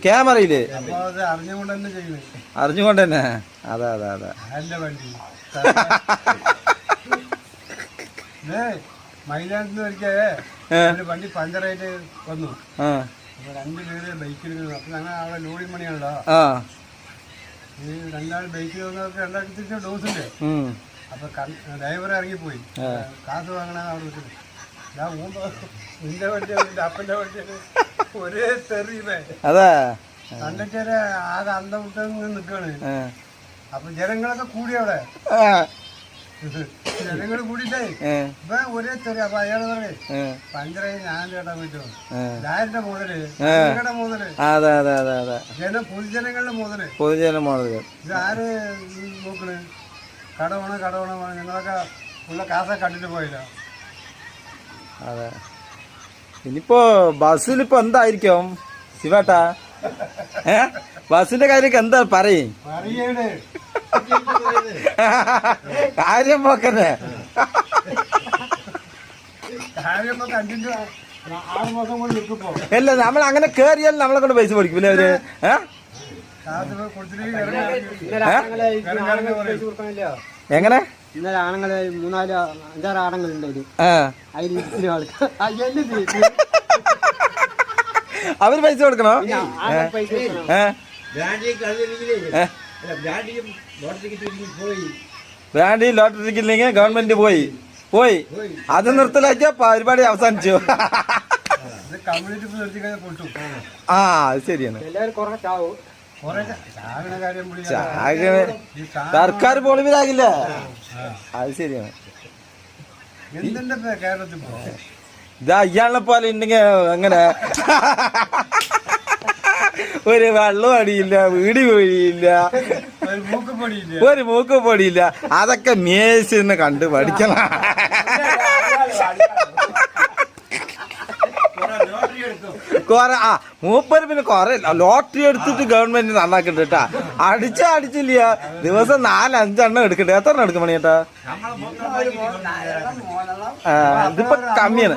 ക്യാമറയില് അറിഞ്ഞുകൊണ്ട് തന്നെ അതെ അതെ അതെ മൈലാഞ്ചിന് ഒരിക്കൽ വണ്ടി പഞ്ചറായിട്ട് വന്നു. അപ്പൊ 2 പേര് ബൈക്കിൽ അപ്പൊ ഞങ്ങൾ അവിടെ ലോറി മണിയാണല്ലോ. ഈ 2 ആൾ ബൈക്കിൽ വന്നവർക്ക് 2 ഡോസുണ്ട്. അപ്പൊ ഡ്രൈവർ ഇറങ്ങിപ്പോയി. കാശ് വാങ്ങണ അവിടെ വിട്ടു. ഞാൻ നിന്റെ വണ്ടി അപ്പന്റെ വണ്ടിയാണ് ഒരേ തെറിയുമേ. അതെ കണ്ടക്ടറെ ആകെ അന്തം വിട്ട് നിൽക്കാണ്. അപ്പൊ ജനങ്ങളൊക്കെ കൂടി അവിടെ ജനങ്ങൾ കൂടിയിട്ടേ ഇപ്പൊ ഒരേ തെറി. അപ്പൊ അയാള് പറയേ പഞ്ചറായി ഞാൻ കേട്ടാൻ പറ്റുമോ? ഞാന്റെ മുതല് മുതല് പൊതുജനങ്ങളുടെ മുതല് ഇതാര് നോക്കണ്? കടവണ ഞങ്ങളൊക്കെ ഉള്ള കാശൊക്കെ കണ്ടിട്ട് പോയില്ല. അതെ ഇനിയിപ്പോ ബസ്സിലിപ്പോ എന്തായിരിക്കും ശിവേട്ടാ? ബസ്സിന്റെ കാര്യമൊക്കെ എന്താ പറയും? കാര്യം പോക്കന്നെ അല്ല നമ്മൾ അങ്ങനെ കേറിയാൽ നമ്മളെ കൊണ്ട് പൈസ പഠിക്കൂലേ അവര്? എങ്ങനെ ഇന്നലെ ആണുങ്ങള് 3-4-5-6 ആണുങ്ങളുണ്ട്. അവര് പൈസ കൊടുക്കണോ? ബ്രാൻഡി ലോട്ടറി ടിക്കറ്റില്ലെങ്കിൽ ഗവൺമെന്റ് പോയി അത് നിർത്തലാക്കിയ പരിപാടി അവസാനിച്ചു. ആ അത് ശരിയാണ്. സർക്കാർ പൊളിവിലാകില്ല. അത് ശരിയാണ്. ഇതാ ഇയാളെ പോലെ ഉണ്ടെങ്കിൽ അങ്ങനെ ഒരു വെള്ളം അടിയില്ല, വീടി പൊഴിയില്ല, ഒരു മൂക്ക് പൊടിയില്ല. അതൊക്കെ മേശന്ന് കണ്ട് പഠിക്കണം. മൂപ്പര് പിന്നെ കൊറേ ലോട്ടറി എടുത്തിട്ട് ഗവൺമെന്റ് നന്നാക്കിണ്ട് കേട്ടാ. അടിച്ചില്ല ദിവസം 4-5 എണ്ണം എടുക്കട്ടെ. എത്ര എണ്ണം എടുക്കും മണിയേട്ടാ? ഇതിപ്പോ കമ്മിയാണ്.